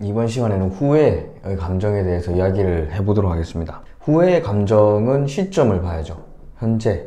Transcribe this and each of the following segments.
이번 시간에는 후회의 감정에 대해서 이야기를 해보도록 하겠습니다. 후회의 감정은 시점을 봐야죠. 현재,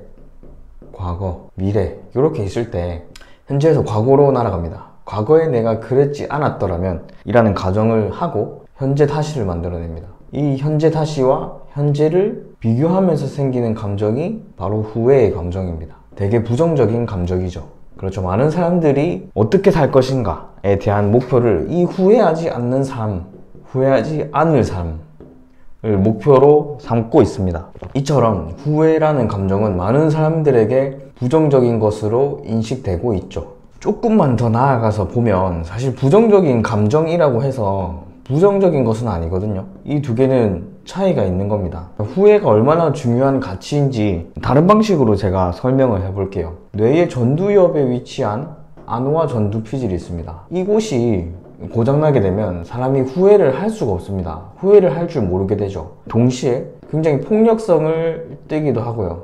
과거, 미래 이렇게 있을 때 현재에서 과거로 날아갑니다. 과거에 내가 그랬지 않았더라면 이라는 가정을 하고 현재 다시를 만들어냅니다. 이 현재 다시와 현재를 비교하면서 생기는 감정이 바로 후회의 감정입니다. 되게 부정적인 감정이죠. 그렇죠. 많은 사람들이 어떻게 살 것인가에 대한 목표를 이 후회하지 않는 삶, 후회하지 않을 삶을 목표로 삼고 있습니다. 이처럼 후회라는 감정은 많은 사람들에게 부정적인 것으로 인식되고 있죠. 조금만 더 나아가서 보면 사실 부정적인 감정이라고 해서 부정적인 것은 아니거든요. 이 두 개는 차이가 있는 겁니다. 후회가 얼마나 중요한 가치인지 다른 방식으로 제가 설명을 해볼게요. 뇌의 전두엽에 위치한 안오아 전두 피질이 있습니다. 이곳이 고장나게 되면 사람이 후회를 할 수가 없습니다. 후회를 할 줄 모르게 되죠. 동시에 굉장히 폭력성을 띠기도 하고요.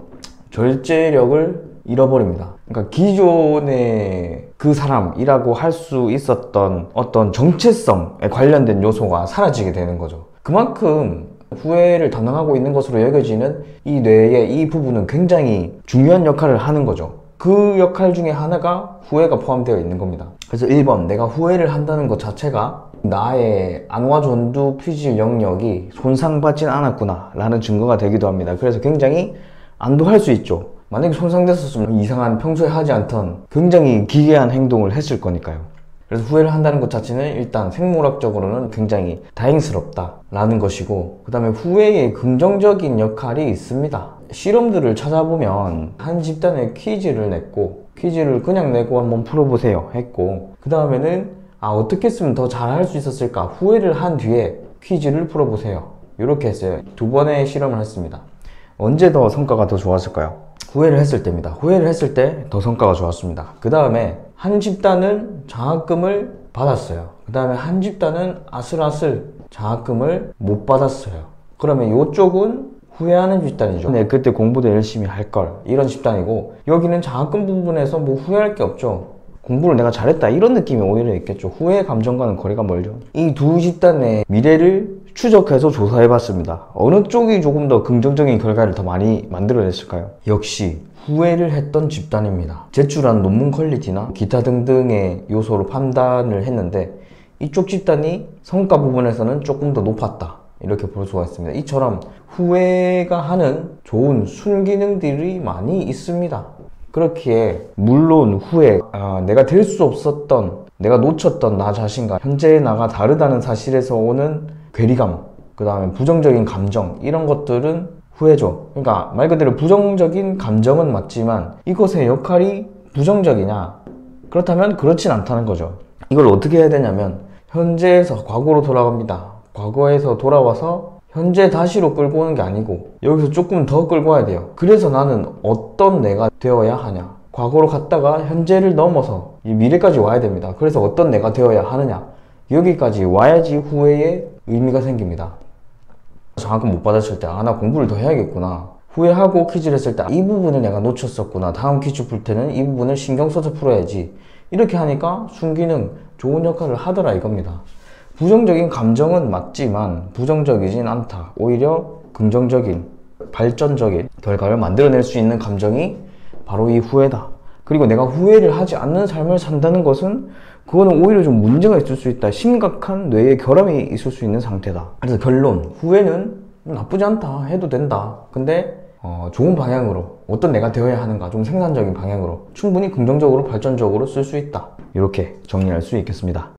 절제력을 잃어버립니다. 그러니까 기존의 그 사람이라고 할 수 있었던 어떤 정체성에 관련된 요소가 사라지게 되는 거죠. 그만큼 후회를 담당하고 있는 것으로 여겨지는 이 뇌의 이 부분은 굉장히 중요한 역할을 하는 거죠. 그 역할 중에 하나가 후회가 포함되어 있는 겁니다. 그래서 1번, 내가 후회를 한다는 것 자체가 나의 안오아 전두 피질 영역이 손상받진 않았구나 라는 증거가 되기도 합니다. 그래서 굉장히 안도할 수 있죠. 만약에 손상됐었으면 이상한 평소에 하지 않던 굉장히 기괴한 행동을 했을 거니까요. 그래서 후회를 한다는 것 자체는 일단 생물학적으로는 굉장히 다행스럽다라는 것이고, 그 다음에 후회의 긍정적인 역할이 있습니다. 실험들을 찾아보면 한 집단에 퀴즈를 냈고, 퀴즈를 그냥 내고 한번 풀어보세요 했고, 그 다음에는 어떻게 했으면 더 잘할 수 있었을까, 후회를 한 뒤에 퀴즈를 풀어보세요 이렇게 했어요. 2번의 실험을 했습니다. 언제 더 성과가 더 좋았을까요? 후회를 했을 때입니다. 후회를 했을 때 더 성과가 좋았습니다. 그 다음에 한 집단은 장학금을 받았어요. 그 다음에 한 집단은 아슬아슬 장학금을 못 받았어요. 그러면 이쪽은 후회하는 집단이죠. 네, 그때 공부도 열심히 할 걸, 이런 집단이고, 여기는 장학금 부분에서 뭐 후회할 게 없죠. 공부를 내가 잘했다 이런 느낌이 오히려 있겠죠. 후회의 감정과는 거리가 멀죠. 이 두 집단의 미래를 추적해서 조사해봤습니다. 어느 쪽이 조금 더 긍정적인 결과를 더 많이 만들어냈을까요? 역시 후회를 했던 집단입니다. 제출한 논문 퀄리티나 기타 등등의 요소로 판단을 했는데 이쪽 집단이 성과 부분에서는 조금 더 높았다 이렇게 볼 수가 있습니다. 이처럼 후회가 하는 좋은 순기능들이 많이 있습니다. 그렇기에 물론 후회, 내가 될 수 없었던, 내가 놓쳤던 나 자신과 현재의 나가 다르다는 사실에서 오는 괴리감, 그 다음에 부정적인 감정, 이런 것들은 후회죠. 그러니까 말 그대로 부정적인 감정은 맞지만 이것의 역할이 부정적이냐? 그렇다면 그렇진 않다는 거죠. 이걸 어떻게 해야 되냐면 현재에서 과거로 돌아갑니다. 과거에서 돌아와서 현재 다시로 끌고 오는 게 아니고 여기서 조금 더 끌고 와야 돼요. 그래서 나는 어떤 내가 되어야 하냐? 과거로 갔다가 현재를 넘어서 이 미래까지 와야 됩니다. 그래서 어떤 내가 되어야 하느냐? 여기까지 와야지 후회의 의미가 생깁니다. 장학금 못 받았을 때 나 공부를 더 해야겠구나, 후회하고 퀴즈를 했을 때 이 부분을 내가 놓쳤었구나, 다음 퀴즈 풀 때는 이 부분을 신경 써서 풀어야지, 이렇게 하니까 순기능 좋은 역할을 하더라 이겁니다. 부정적인 감정은 맞지만 부정적이진 않다. 오히려 긍정적인 발전적인 결과를 만들어낼 수 있는 감정이 바로 이 후회다. 그리고 내가 후회를 하지 않는 삶을 산다는 것은 그거는 오히려 좀 문제가 있을 수 있다. 심각한 뇌의 결함이 있을 수 있는 상태다. 그래서 결론, 후회는 나쁘지 않다, 해도 된다. 근데 좋은 방향으로, 어떤 내가 되어야 하는가, 좀 생산적인 방향으로 충분히 긍정적으로 발전적으로 쓸 수 있다. 이렇게 정리할 수 있겠습니다.